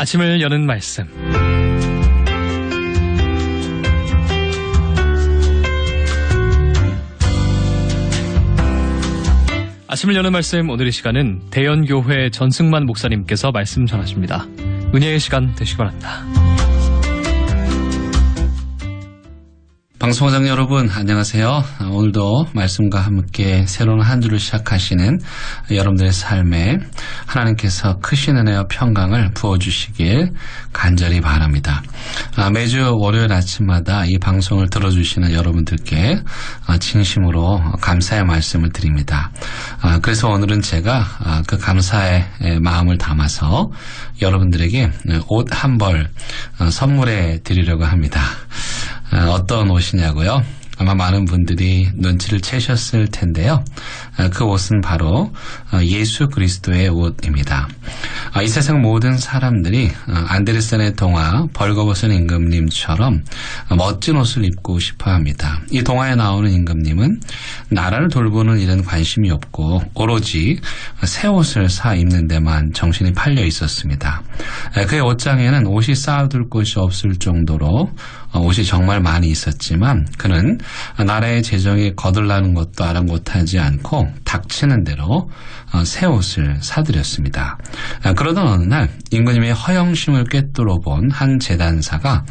아침을 여는 말씀. 아침을 여는 말씀, 오늘의 시간은 대연교회 전승만 목사님께서 말씀 전하십니다. 은혜의 시간 되시기 바랍니다. 방송장 여러분 안녕하세요. 오늘도 말씀과 함께 새로운 한 주를 시작하시는 여러분들의 삶에 하나님께서 크신 은혜와 평강을 부어주시길 간절히 바랍니다. 매주 월요일 아침마다 이 방송을 들어주시는 여러분들께 진심으로 감사의 말씀을 드립니다. 그래서 오늘은 제가 그 감사의 마음을 담아서 여러분들에게 옷 한 벌 선물해 드리려고 합니다. 어떤 옷이냐고요? 아마 많은 분들이 눈치를 채셨을 텐데요. 그 옷은 바로 예수 그리스도의 옷입니다. 이 세상 모든 사람들이 안데르센의 동화 벌거벗은 임금님처럼 멋진 옷을 입고 싶어 합니다. 이 동화에 나오는 임금님은 나라를 돌보는 일은 관심이 없고 오로지 새 옷을 사 입는 데만 정신이 팔려 있었습니다. 그의 옷장에는 옷이 쌓아둘 곳이 없을 정도로 옷이 정말 많이 있었지만 그는 나라의 재정이 거들나는 것도 아랑곳하지 않고 닥치는 대로 새 옷을 사들였습니다. 그러던 어느 날 임금님의 허영심을 꿰뚫어 본 한 재단사가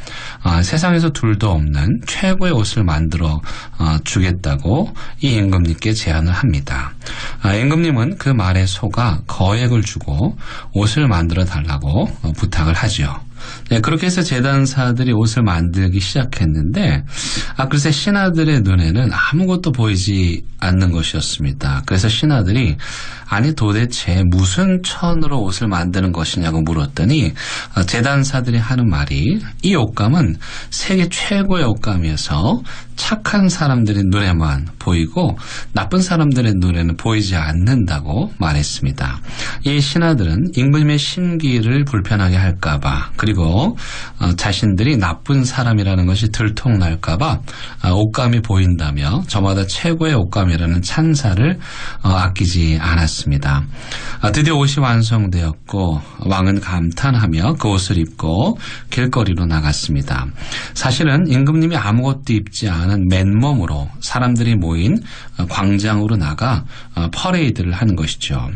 세상에서 둘도 없는 최고의 옷을 만들어 주겠다고 이 임금님께 제안을 합니다. 임금님은 그 말에 속아 거액을 주고 옷을 만들어 달라고 부탁을 하죠. 그렇게 해서 재단사들이 옷을 만들기 시작했는데 글쎄 신하들의 눈에는 아무것도 보이지 않는 것이었습니다. 그래서 신하들이 아니 도대체 무슨 천으로 옷을 만드는 것이냐고 물었더니 재단사들이 하는 말이 이 옷감은 세계 최고의 옷감이어서 착한 사람들의 눈에만 보이고 나쁜 사람들의 눈에는 보이지 않는다고 말했습니다. 이 신하들은 임금님의 심기를 불편하게 할까봐 그리고 자신들이 나쁜 사람이라는 것이 들통날까봐 옷감이 보인다며 저마다 최고의 옷감이라는 찬사를 아끼지 않았습니다. 드디어 옷이 완성되었고 왕은 감탄하며 그 옷을 입고 길거리로 나갔습니다. 사실은 임금님이 아무것도 입지 않은 맨몸으로 사람들이 모인 광장으로 나가 퍼레이드를 하는 것이죠.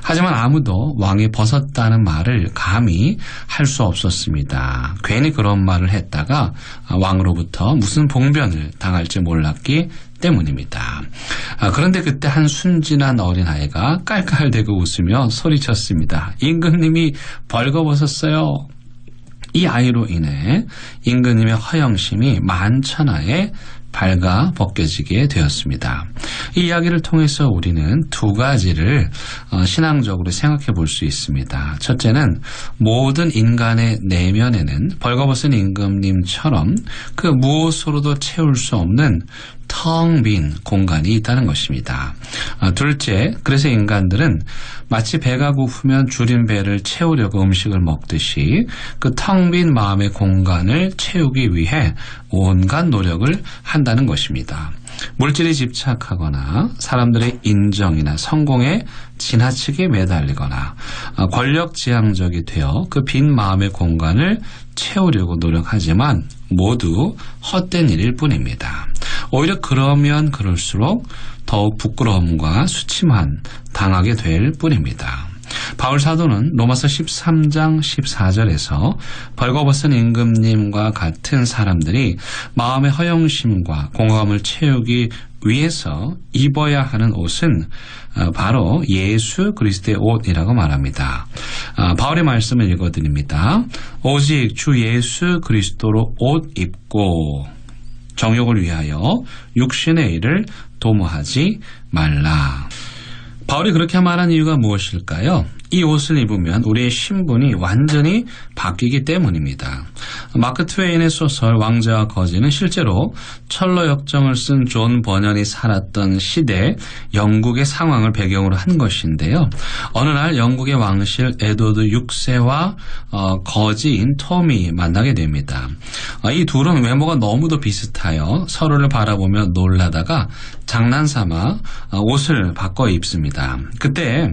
하지만 아무도 왕이 벗었다는 말을 감히 할 수 없었습니다. 괜히 그런 말을 했다가 왕으로부터 무슨 봉변을 당할지 몰랐기 때문입니다. 그런데 그때 한 순진한 어린아이가 깔깔대고 웃으며 소리쳤습니다. 임금님이 벌거벗었어요. 이 아이로 인해 임금님의 허영심이 만천하에 발가 벗겨지게 되었습니다. 이 이야기를 통해서 우리는 두 가지를 신앙적으로 생각해 볼 수 있습니다. 첫째는 모든 인간의 내면에는 벌거벗은 임금님처럼 그 무엇으로도 채울 수 없는 텅 빈 공간이 있다는 것입니다. 둘째, 그래서 인간들은 마치 배가 고프면 줄인 배를 채우려고 음식을 먹듯이 그 텅 빈 마음의 공간을 채우기 위해 온갖 노력을 한다는 것입니다. 물질에 집착하거나 사람들의 인정이나 성공에 지나치게 매달리거나 권력지향적이 되어 그 빈 마음의 공간을 채우려고 노력하지만 모두 헛된 일일 뿐입니다. 오히려 그러면 그럴수록 더욱 부끄러움과 수치만 당하게 될 뿐입니다. 바울 사도는 로마서 13장 14절에서 벌거벗은 임금님과 같은 사람들이 마음의 허영심과 공허감을 채우기 위해서 입어야 하는 옷은 바로 예수 그리스도의 옷이라고 말합니다. 바울의 말씀을 읽어드립니다. 오직 주 예수 그리스도로 옷 입고 정욕을 위하여 육신의 일을 도모하지 말라. 바울이 그렇게 말한 이유가 무엇일까요? 이 옷을 입으면 우리의 신분이 완전히 바뀌기 때문입니다. 마크 트웨인의 소설 왕자와 거지는 실제로 철로 역정을 쓴 존 버년이 살았던 시대 영국의 상황을 배경으로 한 것인데요. 어느 날 영국의 왕실 에드워드 6세와 거지인 톰이 만나게 됩니다. 이 둘은 외모가 너무도 비슷하여 서로를 바라보며 놀라다가 장난삼아 옷을 바꿔 입습니다. 그때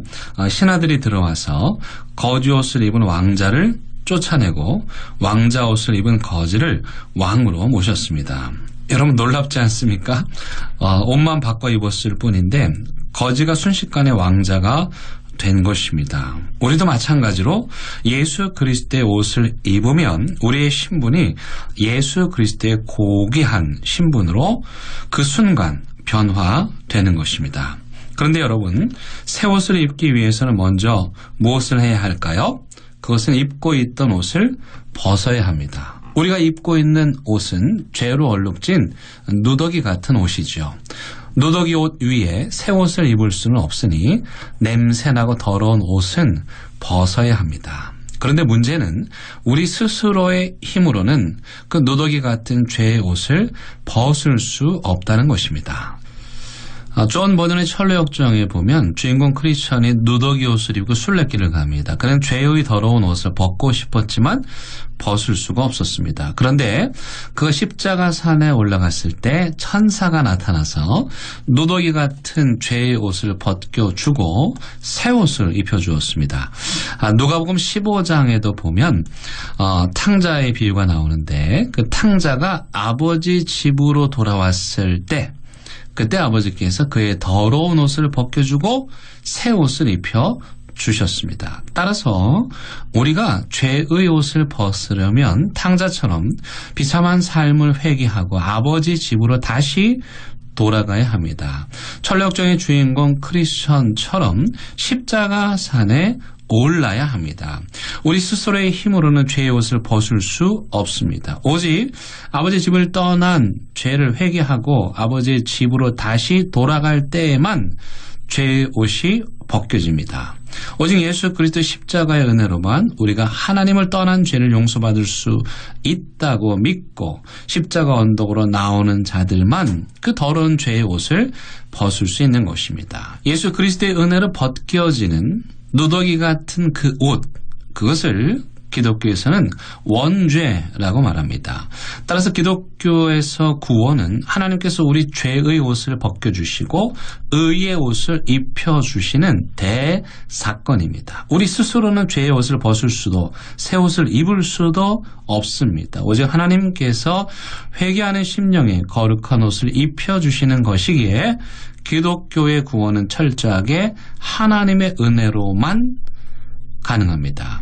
신하들이 들어와서 거지 옷을 입은 왕자를 쫓아내고 왕자 옷을 입은 거지를 왕으로 모셨습니다. 여러분 놀랍지 않습니까? 옷만 바꿔 입었을 뿐인데 거지가 순식간에 왕자가 된 것입니다. 우리도 마찬가지로 예수 그리스도의 옷을 입으면 우리의 신분이 예수 그리스도의 고귀한 신분으로 그 순간 변화되는 것입니다. 그런데 여러분, 새 옷을 입기 위해서는 먼저 무엇을 해야 할까요? 그것은 입고 있던 옷을 벗어야 합니다. 우리가 입고 있는 옷은 죄로 얼룩진 누더기 같은 옷이죠. 누더기 옷 위에 새 옷을 입을 수는 없으니 냄새나고 더러운 옷은 벗어야 합니다. 그런데 문제는 우리 스스로의 힘으로는 그 누더기 같은 죄의 옷을 벗을 수 없다는 것입니다. 존 버든의 철로역정에 보면 주인공 크리스천이 누더기 옷을 입고 순례길을 갑니다. 그는 죄의 더러운 옷을 벗고 싶었지만 벗을 수가 없었습니다. 그런데 그 십자가산에 올라갔을 때 천사가 나타나서 누더기 같은 죄의 옷을 벗겨주고 새 옷을 입혀주었습니다. 누가복음 15장에도 보면 탕자의 비유가 나오는데 그 탕자가 아버지 집으로 돌아왔을 때 그때 아버지께서 그의 더러운 옷을 벗겨주고 새 옷을 입혀 주셨습니다. 따라서 우리가 죄의 옷을 벗으려면 탕자처럼 비참한 삶을 회개하고 아버지 집으로 다시 돌아가야 합니다. 철력정의 주인공 크리스천처럼 십자가산에 올라야 합니다. 우리 스스로의 힘으로는 죄의 옷을 벗을 수 없습니다. 오직 아버지 집을 떠난 죄를 회개하고 아버지의 집으로 다시 돌아갈 때에만 죄의 옷이 벗겨집니다. 오직 예수 그리스도 십자가의 은혜로만 우리가 하나님을 떠난 죄를 용서받을 수 있다고 믿고 십자가 언덕으로 나오는 자들만 그 더러운 죄의 옷을 벗을 수 있는 것입니다. 예수 그리스도의 은혜로 벗겨지는 누더기 같은 그 옷, 그것을 기독교에서는 원죄라고 말합니다. 따라서 기독교에서 구원은 하나님께서 우리 죄의 옷을 벗겨주시고 의의 옷을 입혀주시는 대사건입니다. 우리 스스로는 죄의 옷을 벗을 수도 새 옷을 입을 수도 없습니다. 오직 하나님께서 회개하는 심령에 거룩한 옷을 입혀주시는 것이기에 기독교의 구원은 철저하게 하나님의 은혜로만 가능합니다.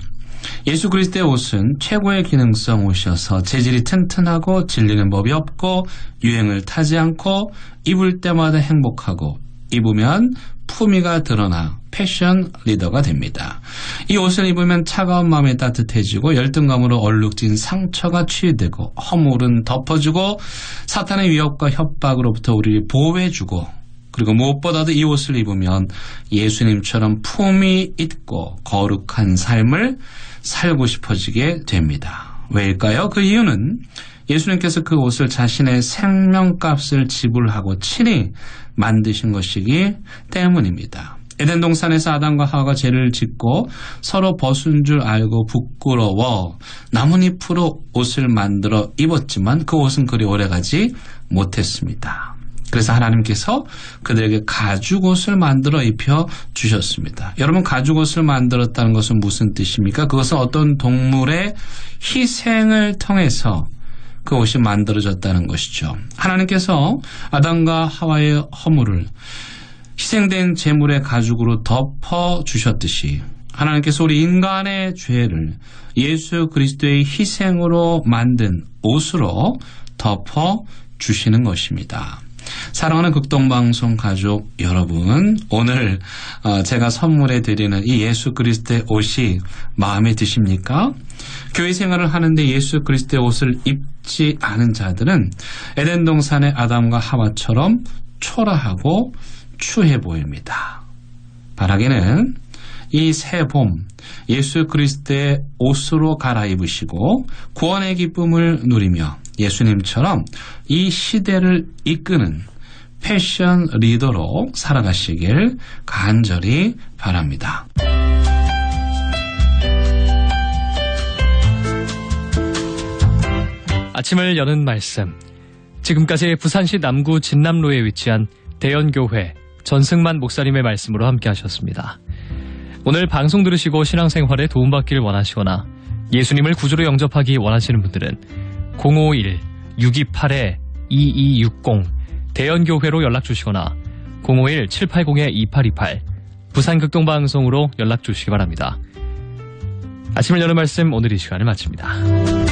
예수 그리스도의 옷은 최고의 기능성 옷이어서 재질이 튼튼하고 질리는 법이 없고 유행을 타지 않고 입을 때마다 행복하고 입으면 품위가 드러나 패션 리더가 됩니다. 이 옷을 입으면 차가운 마음이 따뜻해지고 열등감으로 얼룩진 상처가 치유되고 허물은 덮어주고 사탄의 위협과 협박으로부터 우리를 보호해주고 그리고 무엇보다도 이 옷을 입으면 예수님처럼 품위 있고 거룩한 삶을 살고 싶어지게 됩니다. 왜일까요? 그 이유는 예수님께서 그 옷을 자신의 생명값을 지불하고 친히 만드신 것이기 때문입니다. 에덴 동산에서 아담과 하와가 죄를 짓고 서로 벗은 줄 알고 부끄러워 나뭇잎으로 옷을 만들어 입었지만 그 옷은 그리 오래가지 못했습니다. 그래서 하나님께서 그들에게 가죽옷을 만들어 입혀 주셨습니다. 여러분, 가죽옷을 만들었다는 것은 무슨 뜻입니까? 그것은 어떤 동물의 희생을 통해서 그 옷이 만들어졌다는 것이죠. 하나님께서 아담과 하와의 허물을 희생된 제물의 가죽으로 덮어주셨듯이 하나님께서 우리 인간의 죄를 예수 그리스도의 희생으로 만든 옷으로 덮어주시는 것입니다. 사랑하는 극동방송 가족 여러분, 오늘 제가 선물해 드리는 이 예수 그리스도의 옷이 마음에 드십니까? 교회 생활을 하는데 예수 그리스도의 옷을 입지 않은 자들은 에덴 동산의 아담과 하와처럼 초라하고 추해 보입니다. 바라기는 이 새 봄 예수 그리스도의 옷으로 갈아입으시고 구원의 기쁨을 누리며 예수님처럼 이 시대를 이끄는 패션 리더로 살아가시길 간절히 바랍니다. 아침을 여는 말씀. 지금까지 부산시 남구 진남로에 위치한 대연교회 전승만 목사님의 말씀으로 함께 하셨습니다. 오늘 방송 들으시고 신앙생활에 도움받기를 원하시거나 예수님을 구주로 영접하기 원하시는 분들은 051-628-2260 대연교회로 연락주시거나 051-780-2828 부산극동방송으로 연락주시기 바랍니다. 아침을 여는 말씀 오늘 이 시간을 마칩니다.